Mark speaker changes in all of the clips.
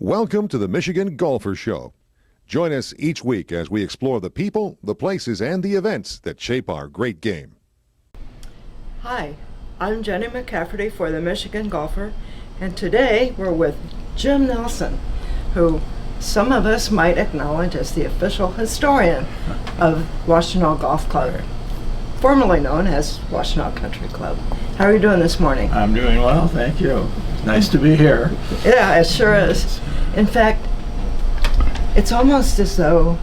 Speaker 1: Welcome to the Michigan Golfer Show. Join us each week as we explore the people, the places, and the events that shape our great game.
Speaker 2: Hi, I'm Jennie McCafferty for the Michigan Golfer, and today we're with Jim Nelson, who some of us might acknowledge as the official historian of Washtenaw Golf Club, formerly known as Washtenaw Country Club. How are you doing this morning?
Speaker 3: I'm doing well, thank you. Nice to be here.
Speaker 2: Yeah, it sure is. In fact, it's almost as though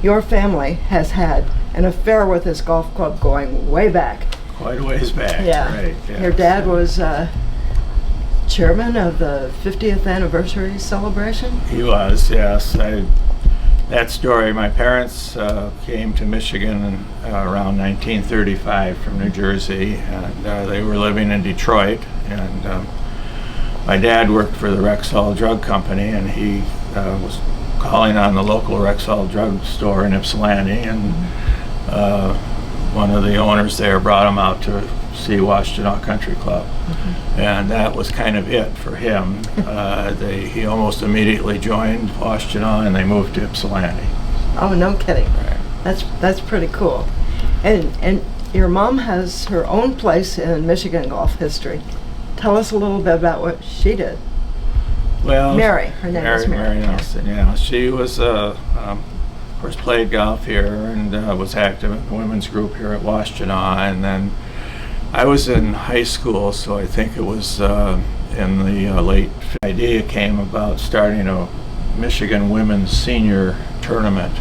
Speaker 2: your family has had an affair with this golf club going way back.
Speaker 3: Quite a ways back.
Speaker 2: Yeah.
Speaker 3: Right. Yes.
Speaker 2: Your dad was chairman of the 50th anniversary celebration?
Speaker 3: He was, yes. That story, my parents came to Michigan around 1935 from New Jersey, and they were living in Detroit. And my dad worked for the Rexall Drug Company, and he was calling on the local Rexall drug store in Ypsilanti, and one of the owners there brought him out to see Washtenaw Country Club. And that was kind of it for him. He almost immediately joined Washtenaw, and they moved to Ypsilanti.
Speaker 2: Oh, no kidding.
Speaker 3: Right.
Speaker 2: That's pretty cool. And your mom has her own place in Michigan golf history. Tell us a little bit about what she did.
Speaker 3: Well,
Speaker 2: Mary, her name is Mary.
Speaker 3: Mary Nelson, yeah. She was, of course, played golf here and was active in the women's group here at Washtenaw. And then I was in high school, so I think it was in the late. The idea came about starting a Michigan women's senior tournament.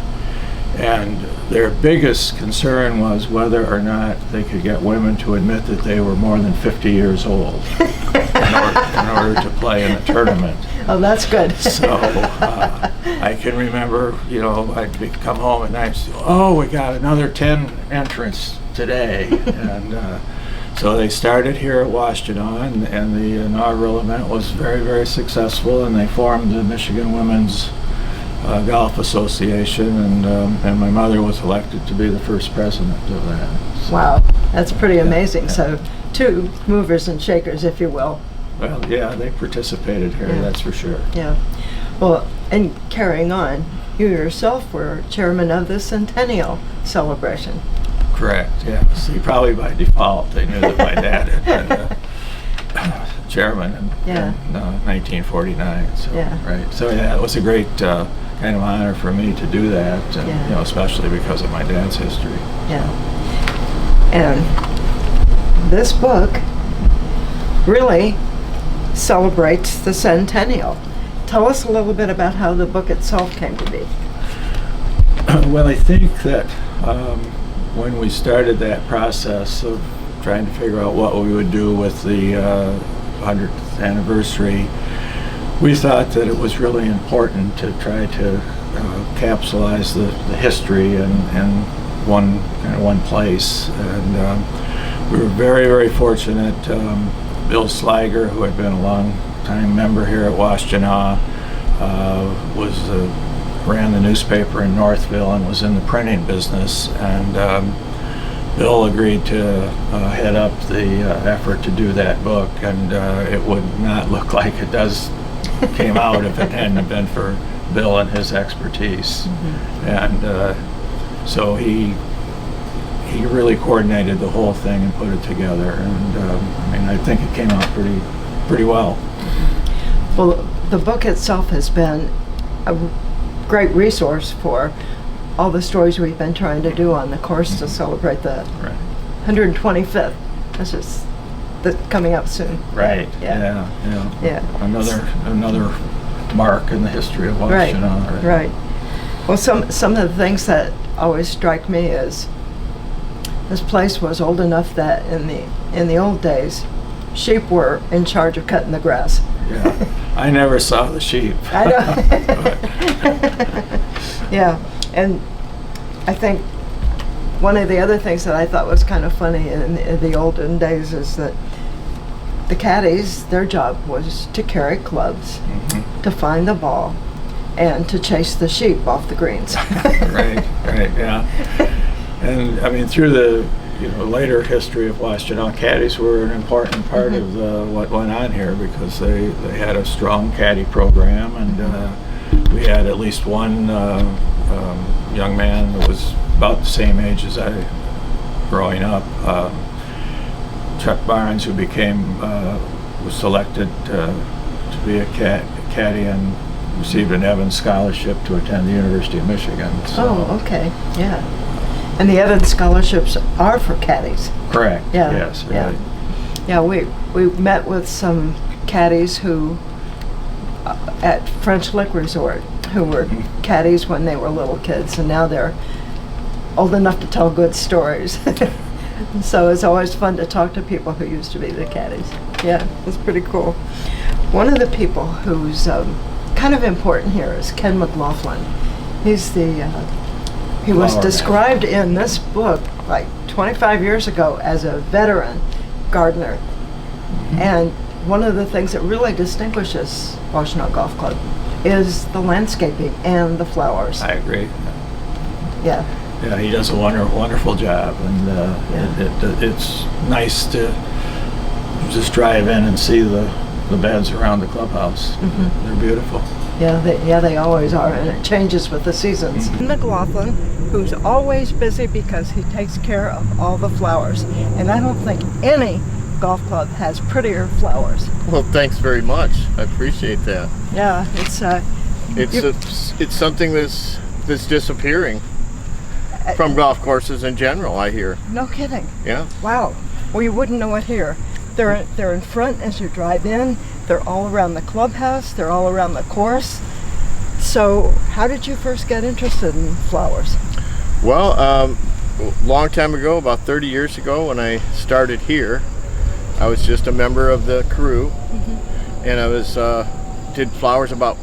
Speaker 3: And their biggest concern was whether or not they could get women to admit that they were more than 50 years old in order to play in the tournament.
Speaker 2: Oh, that's good.
Speaker 3: So I can remember, I'd come home at night and say, oh, we got another 10 entrants today. And so they started here at Washtenaw, and the inaugural event was very, very successful, and they formed the Michigan Women's Golf Association, and my mother was elected to be the first president of that. So,
Speaker 2: wow, that's pretty amazing.
Speaker 3: Yeah.
Speaker 2: So, two movers and shakers, if you will.
Speaker 3: Well, yeah, they participated here,
Speaker 2: Yeah.
Speaker 3: that's for sure.
Speaker 2: Yeah. Well, and carrying on, you yourself were chairman of the Centennial celebration.
Speaker 3: Correct, yeah. See, probably by default, they knew that my dad had been chairman in 1949. So,
Speaker 2: Yeah.
Speaker 3: right. So, yeah, it was a great kind of honor for me to do that, and,
Speaker 2: Yeah.
Speaker 3: especially because of my dad's history.
Speaker 2: Yeah. And this book really celebrates the centennial. Tell us a little bit about how the book itself came to be.
Speaker 3: Well, I think that when we started that process of trying to figure out what we would do with the 100th anniversary, we thought that it was really important to try to capsulize the history in one place. And we were very, very fortunate. Bill Sliger, who had been a long-time member here at Washtenaw, ran the newspaper in Northville and was in the printing business. And Bill agreed to head up the effort to do that book, and it would not look like it came out if it hadn't been for Bill and his expertise. And so he really coordinated the whole thing and put it together, and I think it came out pretty well.
Speaker 2: Well, the book itself has been a great resource for all the stories we've been trying to do on the course to celebrate the 125th. This is coming up soon.
Speaker 3: Right.
Speaker 2: Yeah.
Speaker 3: Another mark in the history of Washtenaw.
Speaker 2: Right. Well, some of the things that always strike me is this place was old enough that in the old days, sheep were in charge of cutting the grass.
Speaker 3: Yeah. I never saw the sheep.
Speaker 2: I know. Yeah, and I think one of the other things that I thought was kind of funny in the olden days is that the caddies, their job was to carry clubs, to find the ball, and to chase the sheep off the greens.
Speaker 3: Right, yeah. And I mean, through the later history of Washtenaw, caddies were an important part of what went on here, because they had a strong caddy program, and we had at least one young man that was about the same age as I growing up, Chuck Barnes, who was selected to be a caddy and received an Evans scholarship to attend the University of Michigan. So.
Speaker 2: Oh, okay, yeah. And the Evans scholarships are for caddies.
Speaker 3: Correct.
Speaker 2: Yeah.
Speaker 3: Yes. Right.
Speaker 2: Yeah. We met with some caddies who at French Lick Resort who were caddies when they were little kids, and now they're old enough to tell good stories. So it's always fun to talk to people who used to be the caddies. Yeah, it's pretty cool. One of the people who's kind of important here is Ken McLaughlin. He's he was described in this book like 25 years ago as a veteran gardener. And one of the things that really distinguishes Washtenaw Golf Club is the landscaping and the flowers.
Speaker 3: I agree.
Speaker 2: Yeah.
Speaker 3: Yeah, he does a wonderful job, and it's nice to just drive in and see the beds around the clubhouse. They're beautiful.
Speaker 2: Yeah, they always are, and it changes with the seasons. McLaughlin, who's always busy because he takes care of all the flowers, and I don't think any golf club has prettier flowers.
Speaker 4: Well, thanks very much. I appreciate that.
Speaker 2: Yeah,
Speaker 4: It's something that's disappearing from golf courses in general, I hear.
Speaker 2: No kidding.
Speaker 4: Yeah.
Speaker 2: Wow. Well, you wouldn't know it here. They're in front as you drive in. They're all around the clubhouse. They're all around the course. So, how did you first get interested in flowers?
Speaker 4: Well, a long time ago, about 30 years ago, when I started here, I was just a member of the crew, and I was did flowers about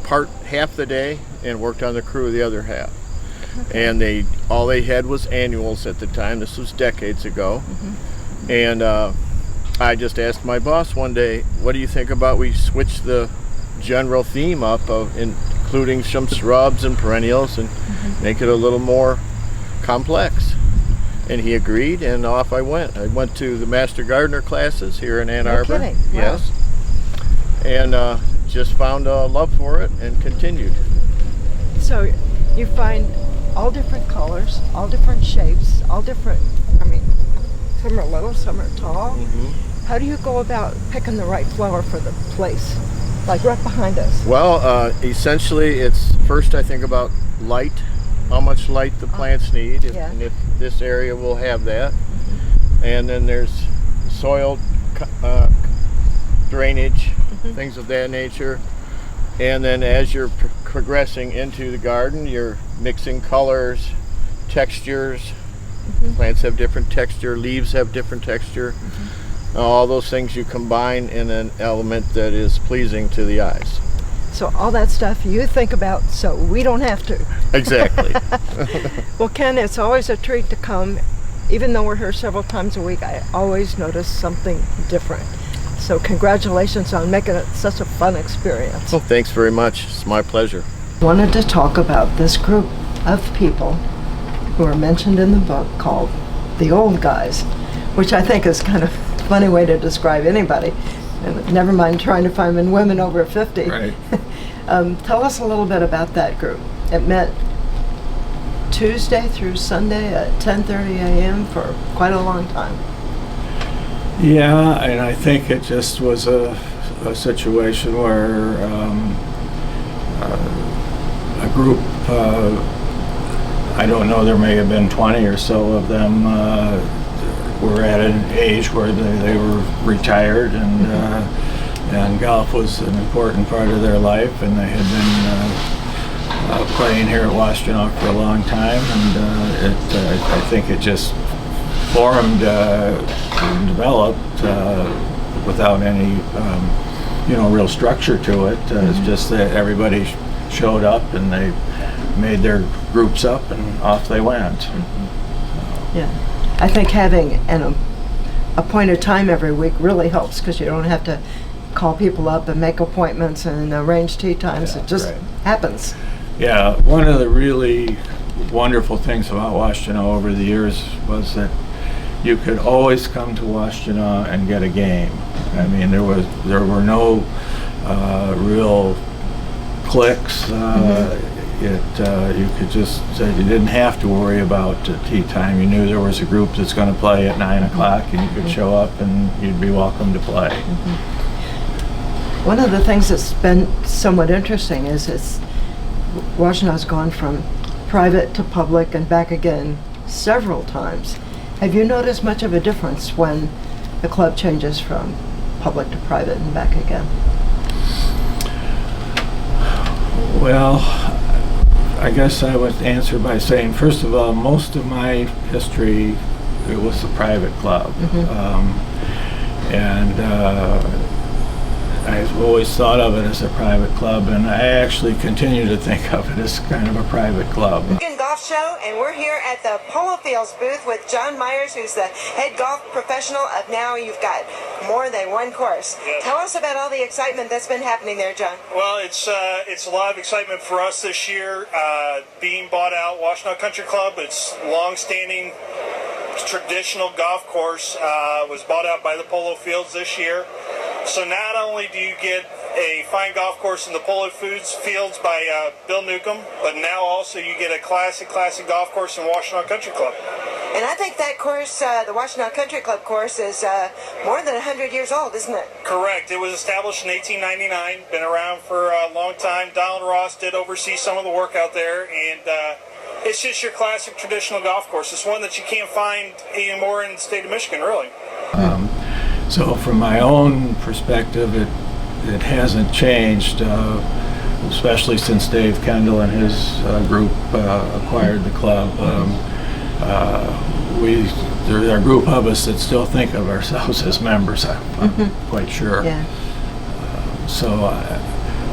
Speaker 4: half the day and worked on the crew the other half. Okay. And all they had was annuals at the time. This was decades ago. And I just asked my boss one day, what do you think about we switch the general theme up of including some shrubs and perennials and make it a little more complex? And he agreed, and off I went. I went to the Master Gardener classes here in Ann Arbor.
Speaker 2: Kidding.
Speaker 4: Yes. Wow. And just found a love for it and continued.
Speaker 2: So you find all different colors, all different shapes, all different, some are little, some are tall. How do you go about picking the right flower for the place? Like right behind us.
Speaker 4: Well, essentially it's first I think about light, how much light the plants need, and if this area will have that. And then there's soil drainage, things of that nature. And then as you're progressing into the garden, you're mixing colors, textures. Plants have different texture, leaves have different texture. All those things you combine in an element that is pleasing to the eyes.
Speaker 2: So all that stuff you think about so we don't have to.
Speaker 4: Exactly.
Speaker 2: Well, Ken, it's always a treat to come. Even though we're here several times a week, I always notice something different. So congratulations on making it such a fun experience.
Speaker 4: Well, thanks very much. It's my pleasure.
Speaker 2: Wanted to talk about this group of people who are mentioned in the book called the old guys, which I think is kind of a funny way to describe anybody. And never mind trying to find women over 50.
Speaker 3: Right.
Speaker 2: Tell us a little bit about that group. It met Tuesday through Sunday at 10:30 a.m. for quite a long time.
Speaker 3: Yeah, and I think it just was a situation where a group, I don't know, there may have been 20 or so of them, were at an age where they were retired, and golf was an important part of their life, and they had been playing here at Washtenaw for a long time, and I think it just formed and developed without any real structure to it. It's just that everybody showed up and they made their groups up and off they went.
Speaker 2: Yeah, I think having an appointed time every week really helps because you don't have to call people up and make appointments and arrange tea times.
Speaker 3: Yeah,
Speaker 2: it just happens.
Speaker 3: Yeah, one of the really wonderful things about Washtenaw over the years was that you could always come to Washtenaw and get a game. I mean, there were no real cliques. You could just you didn't have to worry about tea time. You knew there was a group that's going to play at 9 o'clock, and you could show up and you'd be welcome to play.
Speaker 2: One of the things that's been somewhat interesting is Washtenaw gone from private to public and back again several times. Have you noticed much of a difference when the club changes from public to private and back again?
Speaker 3: Well, I guess I would answer by saying, first of all, most of my history, it was a private club. I've always thought of it as a private club, and I actually continue to think of it as kind of a private club.
Speaker 5: Golf show, and we're here at the Polo Fields booth with John Myers, who's the head golf professional of Now You've Got More Than One Course.
Speaker 6: Yes.
Speaker 5: Tell us about all the excitement that's been happening there, John.
Speaker 6: Well, it's a lot of excitement for us this year. Being bought out, Washtenaw Country Club, it's long-standing traditional golf course, was bought out by the Polo Fields this year. So not only do you get a fine golf course in the Polo Fields by Bill Newcomb, but now also you get a classic golf course in Washtenaw Country Club.
Speaker 5: And I think that course, the Washtenaw Country Club course, is more than 100 years old, isn't it?
Speaker 6: Correct. It was established in 1899, been around for a long time. Donald Ross did oversee some of the work out there, and it's just your classic traditional golf course. It's one that you can't find anymore in the state of Michigan, really.
Speaker 3: So from my own perspective, it hasn't changed, especially since Dave Kendall and his group acquired the club. There are a group of us that still think of ourselves as members, I'm quite sure.
Speaker 2: Yeah.
Speaker 3: So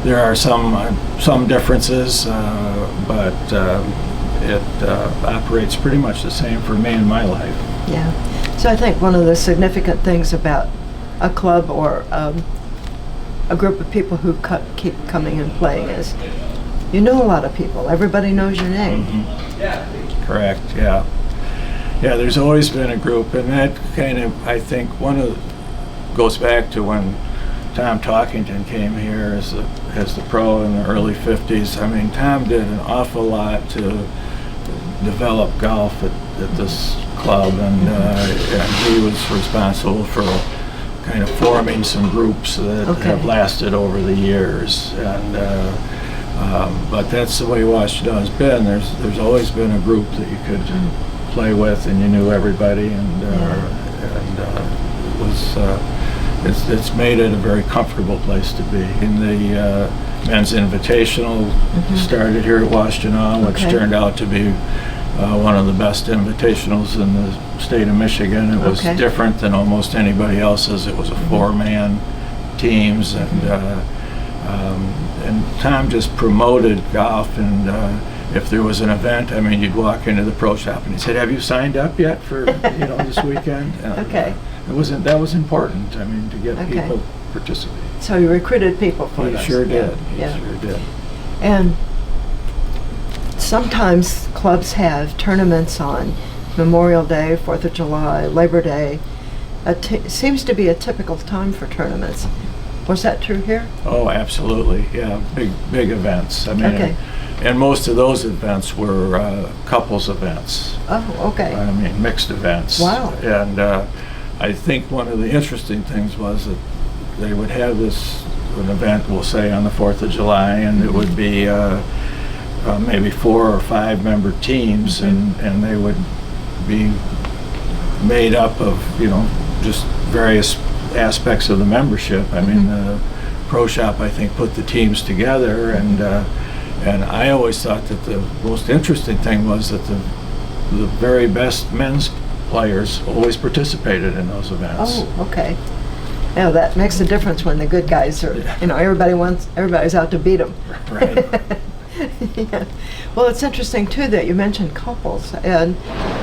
Speaker 3: there are some differences, but it operates pretty much the same for me in my life.
Speaker 2: Yeah. So I think one of the significant things about a club or a group of people who keep coming and playing is you know a lot of people. Everybody knows your name.
Speaker 3: Correct, yeah. Yeah, there's always been a group, and that kind of, I think, goes back to when Tom Talkington came here as the pro in the early 50s. I mean, Tom did an awful lot to develop golf at this club, and he was responsible for kind of forming some groups that have lasted over the years. And but that's the way Washtenaw has been. There's always been a group that you could play with, and you knew everybody, and it's made it a very comfortable place to be. In the Men's Invitational started here at Washtenaw, which turned out to be one of the best invitationals in the state of Michigan. It was different than almost anybody else's. It was a 4-man teams, and Tom just promoted golf. And if there was an event, I mean, you'd walk into the pro shop and he said, "Have you signed up yet for this weekend?" That was important. I mean, to get people participate.
Speaker 2: So you recruited people for this.
Speaker 3: He sure did.
Speaker 2: Yeah.
Speaker 3: He sure did.
Speaker 2: And sometimes clubs have tournaments on Memorial Day, 4th of July, Labor Day. Seems to be a typical time for tournaments. Was that true here?
Speaker 3: Oh, absolutely. Yeah, big events. I mean, and most of those events were couples events.
Speaker 2: Oh, okay.
Speaker 3: I mean, mixed events.
Speaker 2: Wow.
Speaker 3: And I think one of the interesting things was that they would have an event, we'll say, on the 4th of July, and it would be maybe 4 or 5 member teams, and they would be made up of, just various aspects of the membership. I mean, the pro shop, I think, put the teams together, and I always thought that the most interesting thing was that the very best men's players always participated in those events.
Speaker 2: Oh, okay. Now that makes a difference when the good guys are, everybody's out to beat them.
Speaker 3: Right.
Speaker 2: Yeah. Well, it's interesting too that you mentioned couples, and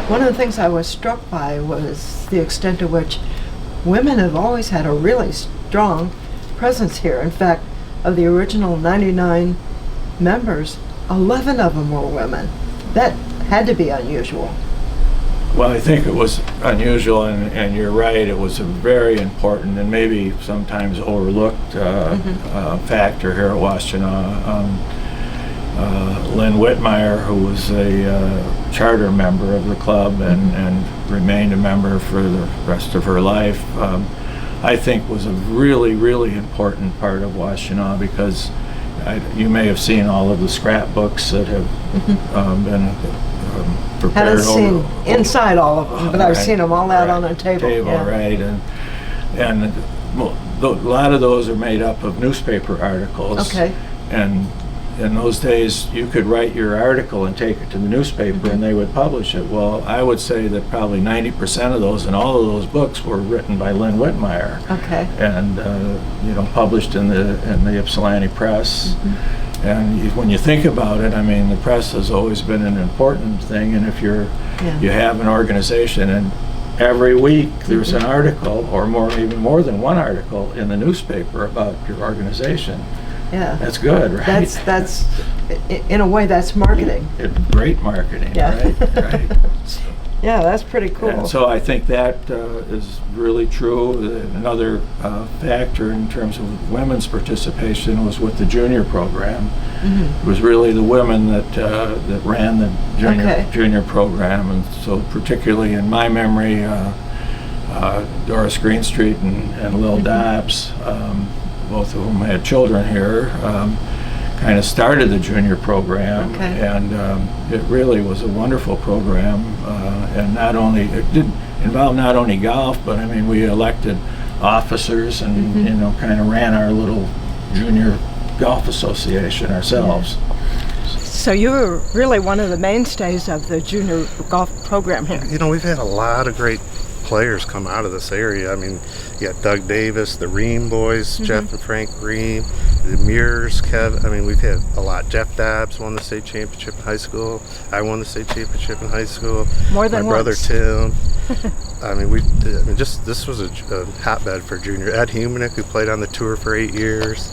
Speaker 2: one of the things I was struck by was the extent to which women have always had a really strong presence here. In fact, of the original 99 members, 11 of them were women. That had to be unusual.
Speaker 3: Well, I think it was unusual, and you're right, it was a very important and maybe sometimes overlooked factor here at Washtenaw. Lynn Whitmire, who was a charter member of the club and remained a member for the rest of her life, I think was a really, really important part of Washtenaw, because you may have seen all of the scrapbooks that have been prepared.
Speaker 2: Haven't seen inside all of them, but I've seen them all out on a table. Yeah.
Speaker 3: Right, and well, a lot of those are made up of newspaper articles.
Speaker 2: Okay.
Speaker 3: And in those days, you could write your article and take it to the newspaper, and they would publish it. Well, I would say that probably 90% of those and all of those books were written by Lynn Whitmire.
Speaker 2: Okay.
Speaker 3: And published in the Ypsilanti Press. And when you think about it, I mean, the press has always been an important thing. And if you have an organization, and every week there's an article, or even more than one article in the newspaper about your organization.
Speaker 2: Yeah.
Speaker 3: That's good, right?
Speaker 2: That's in a way, that's marketing.
Speaker 3: It's great marketing,
Speaker 2: Yeah.
Speaker 3: right?
Speaker 2: Yeah, that's pretty cool.
Speaker 3: And so I think that is really true. Another factor in terms of women's participation was with the junior program. It was really the women that ran the junior program, and so particularly in my memory, Doris Greenstreet and Lil Dobbs, both of whom had children here, kind of started the junior program, and it really was a wonderful program. And it did involve not only golf, but I mean, we elected officers and kind of ran our little junior golf association ourselves.
Speaker 2: So you were really one of the mainstays of the junior golf program here.
Speaker 7: We've had a lot of great players come out of this area. I mean, you got Doug Davis, the Ream boys, Jeff and Frank Ream, the Mears, Kev. I mean, we've had a lot. Jeff Dobbs won the state championship in high school. I won the state championship in high school.
Speaker 2: More than
Speaker 7: my brother
Speaker 2: once.
Speaker 7: Tim. I mean, this was a hotbed for junior. Ed Humanick, who played on the tour for 8 years.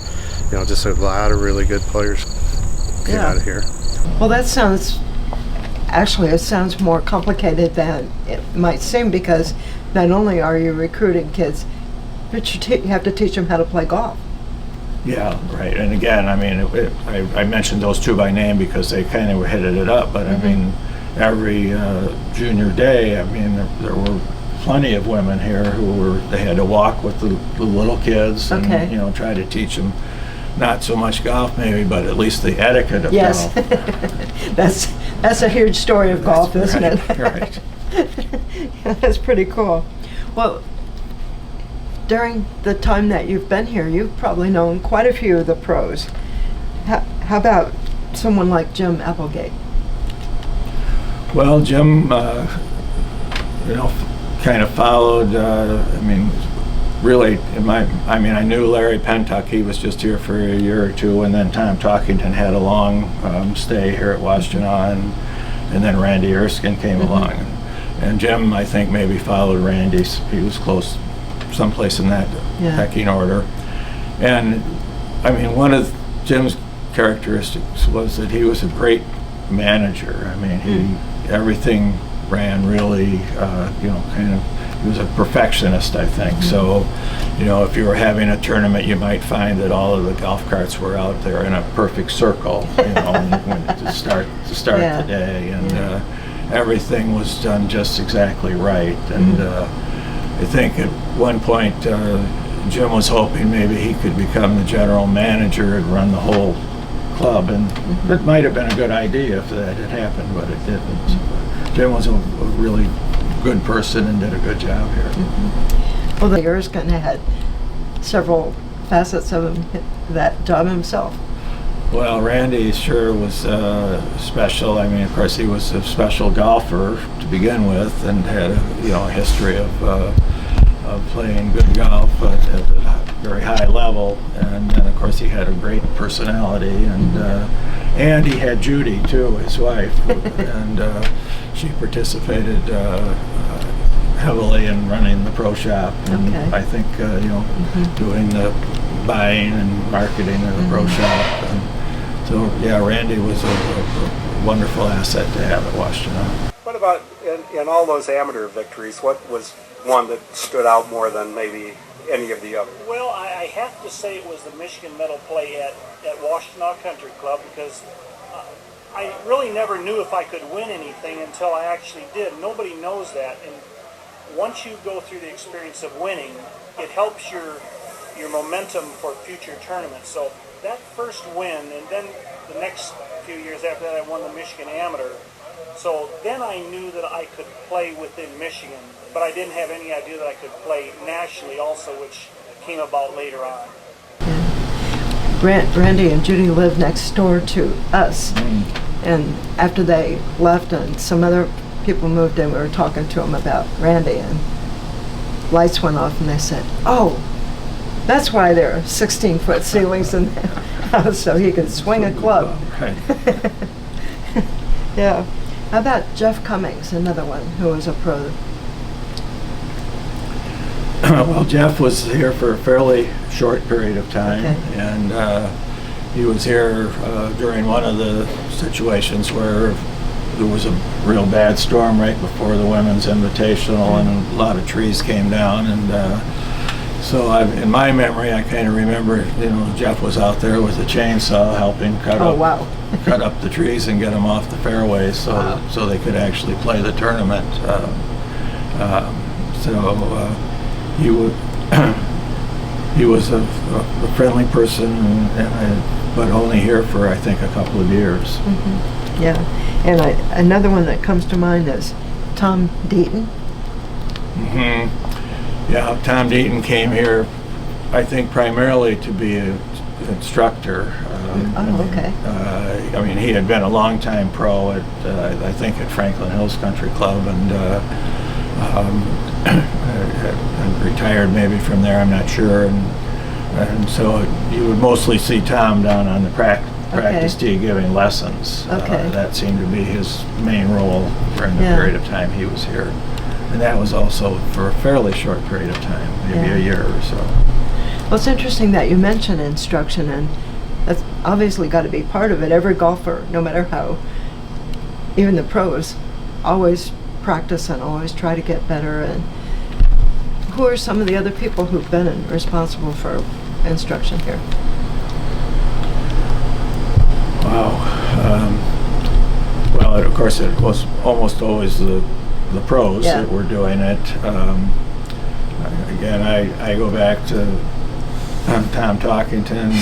Speaker 7: Just a lot of really good players came out of here.
Speaker 2: Well, it sounds more complicated than it might seem, because not only are you recruiting kids, but you have to teach them how to play golf.
Speaker 3: Yeah, right. And again, I mean, I mentioned those two by name because they kind of headed it up, but I mean, every junior day, I mean, there were plenty of women here they had to walk with the little kids and, try to teach them not so much golf maybe, but at least the etiquette of golf.
Speaker 2: That's a huge story of golf, isn't it?
Speaker 3: Right.
Speaker 2: That's pretty cool. Well, during the time that you've been here, you've probably known quite a few of the pros. How about someone like Jim Applegate?
Speaker 3: Well, Jim, kind of followed, really, I knew Larry Pentuck. He was just here for a year or two, and then Tom Talkington had a long stay here at Washtenaw, and then Randy Erskine came along. And Jim, I think, maybe followed Randy. He was close, someplace in that pecking order. And, I mean, one of Jim's characteristics was that he was a great manager. I mean, everything ran really, he was a perfectionist, I think. So, if you were having a tournament, you might find that all of the golf carts were out there in a perfect circle, to start the day, and everything was done just exactly right. And I think at one point, Jim was hoping maybe he could become the general manager and run the whole club, and it might have been a good idea if that had happened, but it didn't. Jim was a really good person and did a good job here.
Speaker 2: Well, the Erskine had several facets of that job himself.
Speaker 3: Well, Randy sure was special. I mean, of course, he was a special golfer to begin with, and had a history of playing good golf at a very high level. And then, of course, he had a great personality, and he had Judy too, his wife, and she participated heavily in running the pro shop, and I think doing the buying and marketing of the pro shop. And so, Randy was a wonderful asset to have at Washtenaw.
Speaker 8: What about in all those amateur victories? What was one that stood out more than maybe any of the others?
Speaker 6: Well, I have to say it was the Michigan medal play at Washtenaw Country Club, because I really never knew if I could win anything until I actually did. Nobody knows that, and once you go through the experience of winning, it helps your momentum for future tournaments. So that first win, and then the next few years after that, I won the Michigan Amateur. So then I knew that I could play within Michigan, but I didn't have any idea that I could play nationally also, which came about later on.
Speaker 2: Randy and Judy lived next door to us, and after they left and some other people moved in, we were talking to them about Randy, and lights went off and they said, "Oh, that's why there are 16-foot ceilings in the house, so he could swing a club."
Speaker 3: Right.
Speaker 2: Yeah. How about Jeff Cummings, another one who was a pro?
Speaker 3: Well, Jeff was here for a fairly short period of time,
Speaker 2: Okay.
Speaker 3: and he was here during one of the situations where there was a real bad storm right before the Women's Invitational, and a lot of trees came down, and so in my memory, I kind of remember, Jeff was out there with a chainsaw helping cut up the trees and get them off the fairways, so they could actually play the tournament. He was a friendly person, but only here for, I think, a couple of years.
Speaker 2: Mm-hmm. Yeah, and another one that comes to mind is Tom Deaton.
Speaker 3: Mm-hmm. Yeah, Tom Deaton came here, I think, primarily to be an instructor.
Speaker 2: Okay.
Speaker 3: I mean, he had been a long-time pro at, I think, at Franklin Hills Country Club, and retired maybe from there, I'm not sure. And so you would mostly see Tom down on the practice tee giving lessons. That seemed to be his main role during the period of time he was here. And that was also for a fairly short period of time, maybe a year or so.
Speaker 2: Well, it's interesting that you mention instruction, and that's obviously got to be part of it. Every golfer, no matter how, even the pros, always practice and always try to get better. And who are some of the other people who've been responsible for instruction here?
Speaker 3: Wow. Well, of course, it was almost always the pros that were doing it. Again, I go back to Tom Talkington.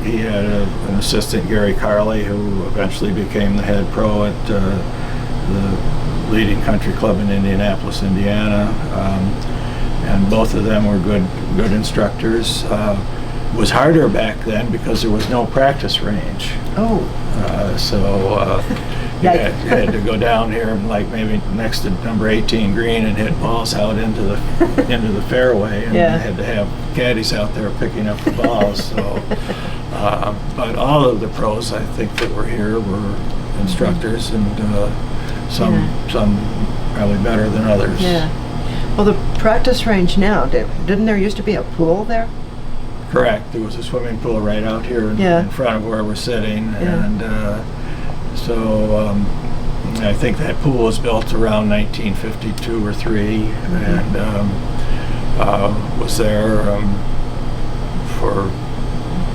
Speaker 3: He had an assistant, Gary Carley, who eventually became the head pro at the leading country club in Indianapolis, Indiana. And both of them were good instructors. It was harder back then because there was no practice range. You had to go down here, like maybe next to number 18 green, and hit balls out into the fairway, and had to have caddies out there picking up the balls. So, but all of the pros, I think, that were here were instructors, and some probably better than others.
Speaker 2: Yeah. Well, the practice range now, didn't there used to be a pool there?
Speaker 3: Correct. There was a swimming pool right out here in front of where we're sitting, and so I think that pool was built around 1952 or 3, and was there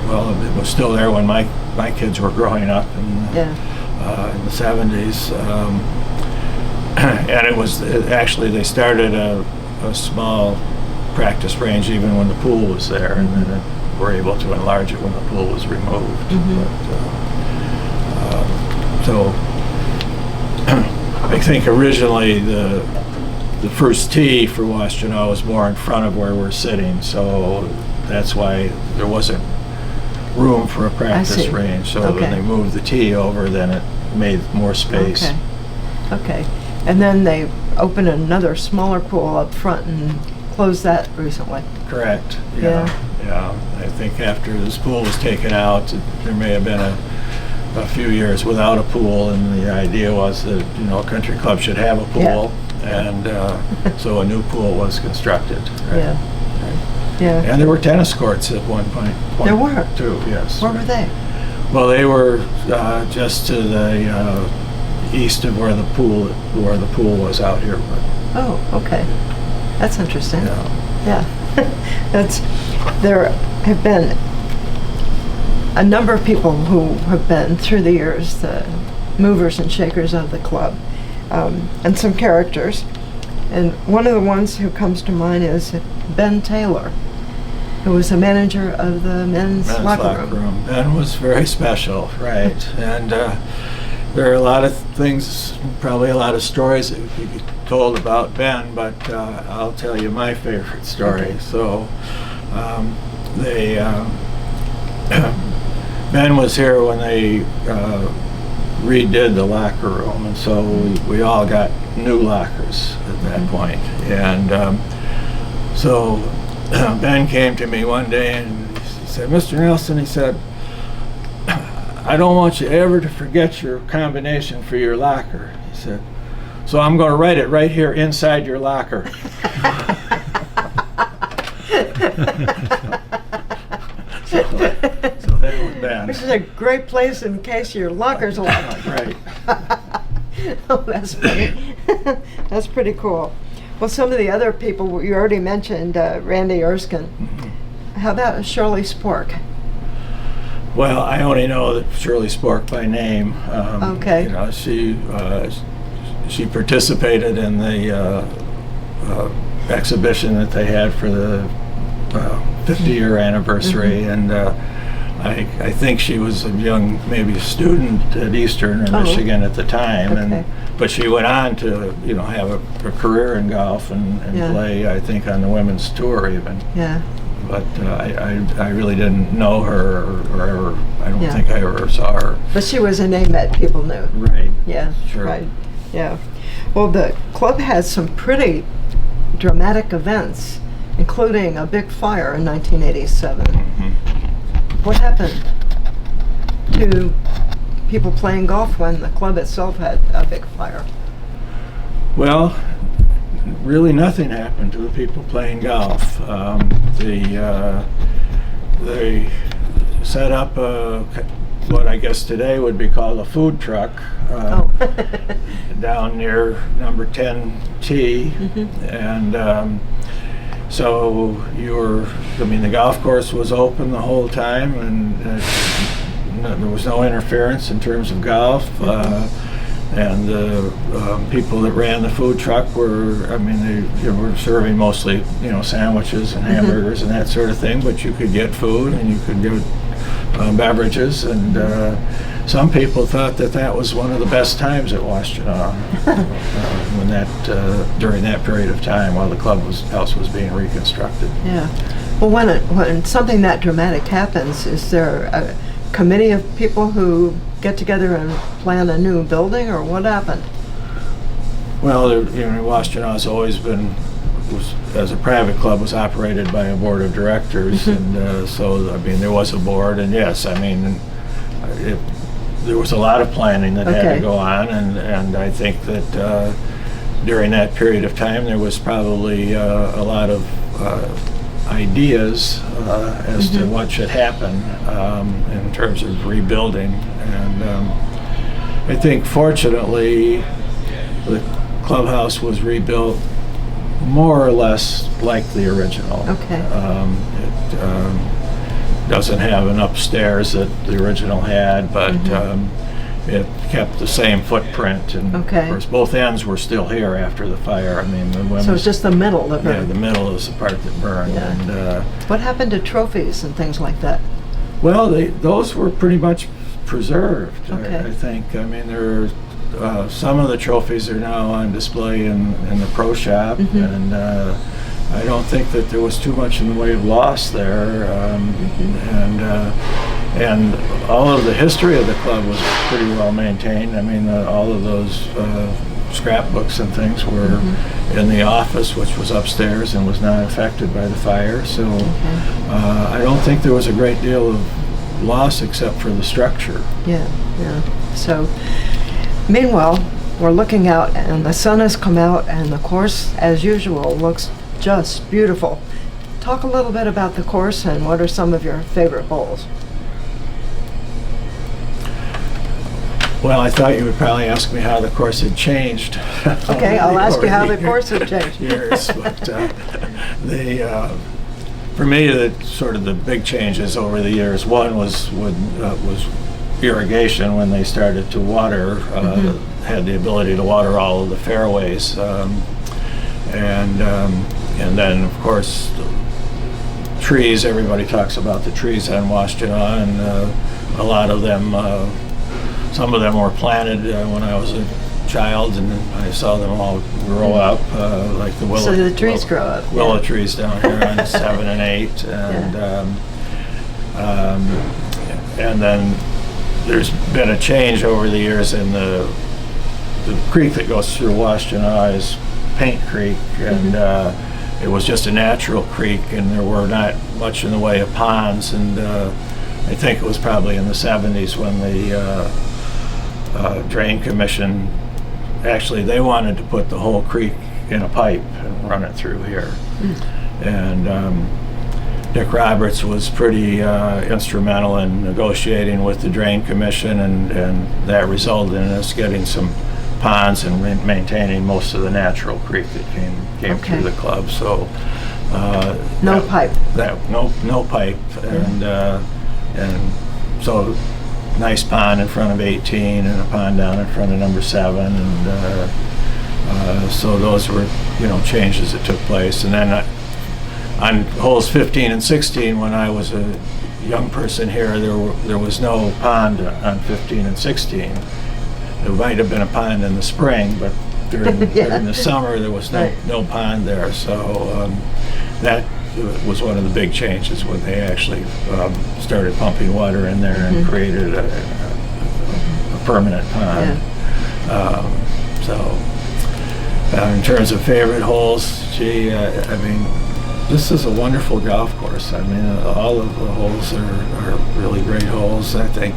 Speaker 3: it was still there when my kids were growing up in the 70s, and it was actually they started a small practice range even when the pool was there, and then were able to enlarge it when the pool was removed. So I think originally the first tee for Washtenaw was more in front of where we're sitting, so that's why there wasn't room for a practice range. So when they moved the tee over, then it made more space.
Speaker 2: Okay. And then they opened another smaller pool up front and closed that recently.
Speaker 3: Correct. Yeah. I think after this pool was taken out, there may have been a few years without a pool, and the idea was that a country club should have a pool, and so a new pool was constructed. Right? And there were tennis courts at one point.
Speaker 2: There were too.
Speaker 3: Yes.
Speaker 2: Where were they?
Speaker 3: Well, they were just to the east of where the pool was out here. But,
Speaker 2: Oh, okay. That's interesting.
Speaker 3: yeah.
Speaker 2: Yeah. There have been a number of people who have been through the years the movers and shakers of the club, and some characters. And one of the ones who comes to mind is Ben Taylor, who was the manager of the men's locker room.
Speaker 3: Ben was very special, right? And there are a lot of things, probably a lot of stories that could be told about Ben, but I'll tell you my favorite story.
Speaker 2: Okay.
Speaker 3: So Ben was here when they redid the locker room, and so we all got new lockers at that point. And so Ben came to me one day and he said, "Mr. Nelson," he said, "I don't want you ever to forget your combination for your locker." He said, "So I'm going to write it right here inside your locker." So that was Ben.
Speaker 2: Which is a great place in case your locker's locked.
Speaker 3: Right.
Speaker 2: Oh, that's funny. That's pretty cool. Well, some of the other people, you already mentioned Randy Erskine. How about Shirley Spork?
Speaker 3: Well, I only know that Shirley Spork by name.
Speaker 2: Okay.
Speaker 3: You know, she participated in the exhibition that they had for the 50-year anniversary, and I think she was a young, maybe a student at Eastern or Michigan at the time,
Speaker 2: Okay.
Speaker 3: but she went on to, you know, have a career in golf and
Speaker 2: Yeah.
Speaker 3: play, I think, on the women's tour even.
Speaker 2: Yeah.
Speaker 3: But I really didn't know her, or ever, I don't
Speaker 2: Yeah.
Speaker 3: think I ever saw her.
Speaker 2: But she was a name that people knew.
Speaker 3: Right.
Speaker 2: Yeah.
Speaker 3: Sure.
Speaker 2: Right. Yeah. Well, the club has some pretty dramatic events, including a big fire in 1987. What happened to people playing golf when the club itself had a big fire?
Speaker 3: Well, really nothing happened to the people playing golf. They set up what I guess today would be called a food truck down near number 10T, and so the golf course was open the whole time, and there was no interference in terms of golf. And the people that ran the food truck were, they were serving mostly, sandwiches and hamburgers and that sort of thing, but you could get food and you could get beverages, and some people thought that was one of the best times at Washtenaw during that period of time while the house was being reconstructed.
Speaker 2: Yeah. Well, when something that dramatic happens, is there a committee of people who get together and plan a new building, or what happened?
Speaker 3: Well, Washtenaw has always been, as a private club, was operated by a board of directors, and so there was a board, and yes, there was a lot of planning that had to go on, and I think that during that period of time there was probably a lot of ideas as to what should happen in terms of rebuilding, and I think fortunately the clubhouse was rebuilt more or less like the original.
Speaker 2: Okay.
Speaker 3: It doesn't have an upstairs that the original had, but it kept the same footprint, and of course both ends were still here after the fire.
Speaker 2: So it's just the middle that burned.
Speaker 3: Yeah, the middle is the part that burned.
Speaker 2: Yeah.
Speaker 3: And
Speaker 2: what happened to trophies and things like that?
Speaker 3: well, those were pretty much preserved.
Speaker 2: Okay.
Speaker 3: I think. There are some of the trophies are now on display in the pro shop, and I don't think that there was too much in the way of loss there, and all of the history of the club was pretty well maintained. All of those scrapbooks and things were in the office, which was upstairs and was not affected by the fire. So I don't think there was a great deal of loss except for the structure.
Speaker 2: Yeah. So, meanwhile, we're looking out, and the sun has come out, and the course, as usual, looks just beautiful. Talk a little bit about the course, and what are some of your favorite holes?
Speaker 3: Well, I thought you would probably ask me how the course had changed.
Speaker 2: Okay, I'll ask you how the
Speaker 3: over
Speaker 2: course had changed.
Speaker 3: years, but for me, the big changes over the years. One was irrigation when they started to water, had the ability to water all of the fairways, and then of course trees. Everybody talks about the trees on Washtenaw, and a lot of them. Some of them were planted when I was a child, and I saw them all grow up, like the willow.
Speaker 2: So the trees grow up.
Speaker 3: Willow trees down here on 7 and 8, and then there's been a change over the years in the creek that goes through Washtenaw is Paint Creek, and it was just a natural creek, and there were not much in the way of ponds, and I think it was probably in the 70s when the Drain Commission, actually they wanted to put the whole creek in a pipe and run it through here. And Dick Roberts was pretty instrumental in negotiating with the Drain Commission, and that resulted in us getting some ponds and maintaining most of the natural creek that came through the club. So
Speaker 2: no pipe.
Speaker 3: No pipe, and so nice pond in front of 18 and a pond down in front of number 7, and so those were changes that took place. And then on holes 15 and 16, when I was a young person here, there was no pond on 15 and 16. There might have been a pond in the spring, but during the summer there was no pond there. So that was one of the big changes when they actually started pumping water in there and created a permanent pond. In terms of favorite holes, I mean, this is a wonderful golf course. I mean, all of the holes are really great holes. I think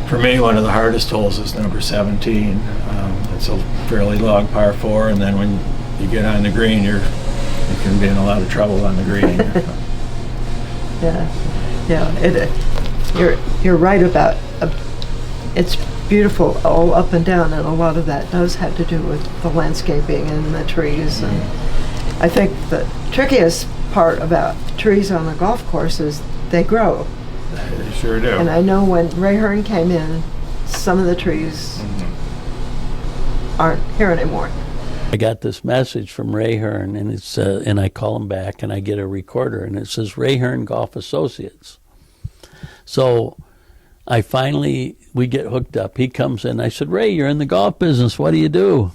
Speaker 3: for me, one of the hardest holes is number 17. It's a fairly long par 4, and then when you get on the green, you can be in a lot of trouble on the green.
Speaker 2: You're right about it's beautiful all up and down, and a lot of that does have to do with the landscaping and the trees. And I think the trickiest part about trees on a golf course is they grow.
Speaker 3: They sure do.
Speaker 2: And I know when Ray Hearn came in, some of the trees aren't here anymore.
Speaker 9: I got this message from Ray Hearn, and it's and I call him back, and I get a recorder, and it says Ray Hearn Golf Associates. So we get hooked up. He comes in. I said, Ray, you're in the golf business. What do you do?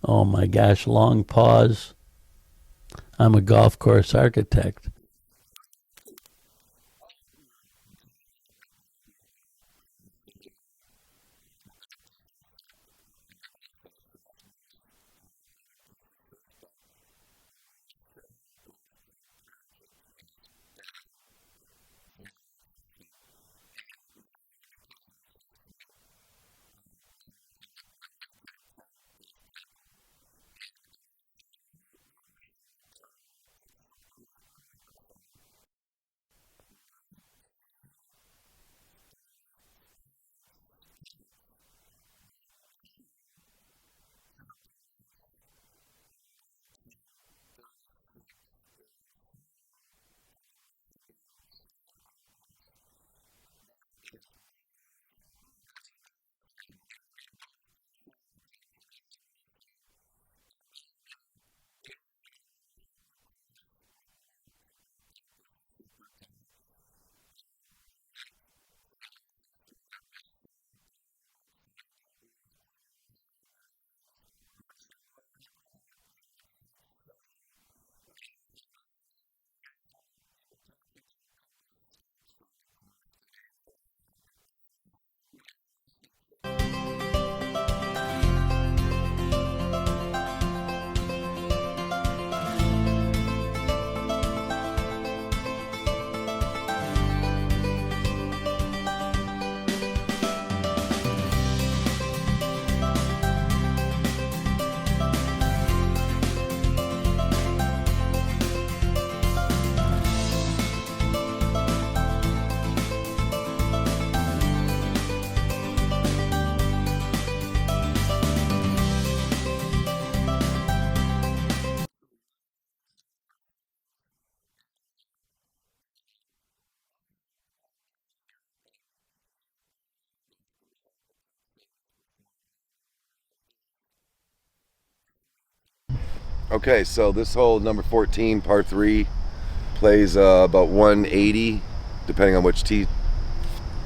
Speaker 9: Oh my gosh, long pause. I'm a golf course architect.
Speaker 10: Okay, so this hole, number 14, par 3, plays about 180, depending on which tee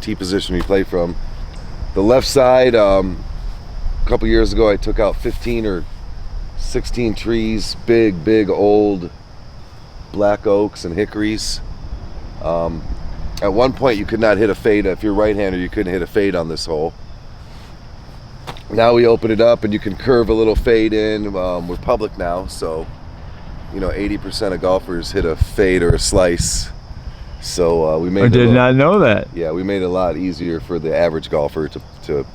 Speaker 10: position you play from. The left side, a couple years ago, I took out 15 or 16 trees, big old black oaks and hickories. At one point, you could not hit a fade. If you're right-hander, you couldn't hit a fade on this hole. Now we open it up and you can curve a little fade in. We're public now, so 80% of golfers hit a fade or a slice. So we made.
Speaker 3: I did not know that.
Speaker 10: Yeah, we made it a lot easier for the average golfer to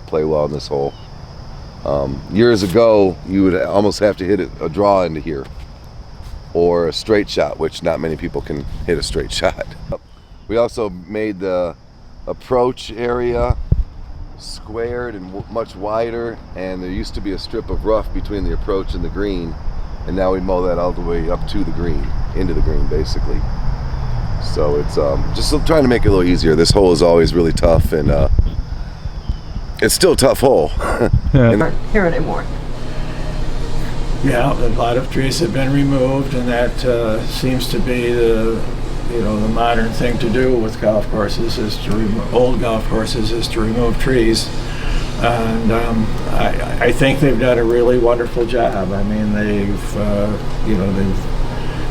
Speaker 10: play well in this hole. Years ago, you would almost have to hit a draw into here, or a straight shot, which not many people can hit a straight shot. We also made the approach area squared and much wider, and there used to be a strip of rough between the approach and the green, and now we mow that all the way up to the green, into the green basically. So it's just trying to make it a little easier. This hole is always really tough, and it's still a tough hole.
Speaker 2: Aren't here anymore.
Speaker 3: Yeah, a lot of trees have been removed, and that seems to be the modern thing to do with golf courses, is old golf courses, is to remove trees. And I think they've done a really wonderful job. I mean, they've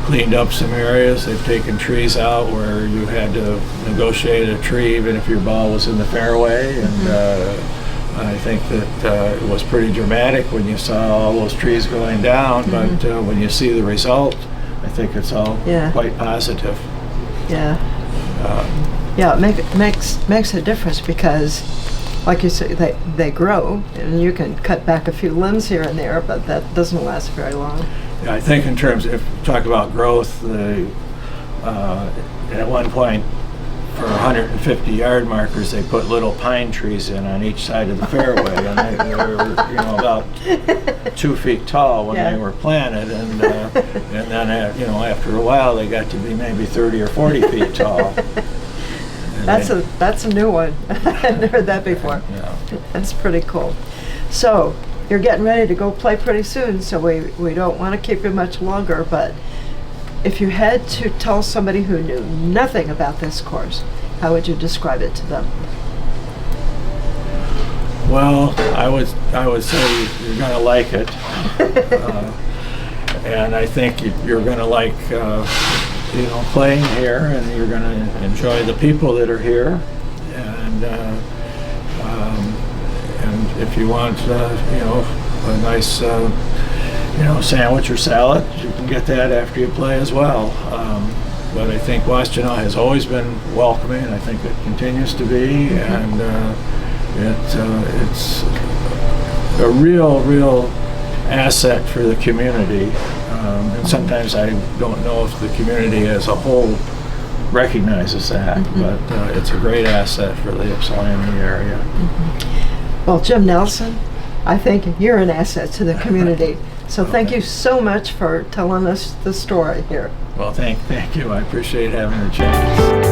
Speaker 3: cleaned up some areas. They've taken trees out where you had to negotiate a tree even if your ball was in the fairway. And I think that it was pretty dramatic when you saw all those trees going down. But when you see the result, I think it's all quite positive.
Speaker 2: Yeah. It makes a difference because, like you say, they grow, and you can cut back a few limbs here and there, but that doesn't last very long.
Speaker 3: Yeah, I think in terms, if you talk about growth, at one point, for 150-yard markers, they put little pine trees in on each side of the fairway, and they were, about 2 feet tall when they were planted, and then after a while they got to be maybe 30 or 40 feet tall.
Speaker 2: That's a new one. I hadn't heard that before.
Speaker 3: Yeah.
Speaker 2: That's pretty cool. So you're getting ready to go play pretty soon, so we don't want to keep you much longer, but if you had to tell somebody who knew nothing about this course, how would you describe it to them?
Speaker 3: Well, I would say you're going to like it, and I think you're going to like playing here, and you're going to enjoy the people that are here, and if you want a nice sandwich or salad, you can get that after you play as well. But I think Washtenaw has always been welcoming. I think it continues to be, and it's a real asset for the community. And sometimes I don't know if the community as a whole recognizes that, but it's a great asset for the Ypsilanti area.
Speaker 2: Well, Jim Nelson, I think you're an asset to the community. So thank you so much for telling us the story here.
Speaker 3: Well, thank you. I appreciate having the chance.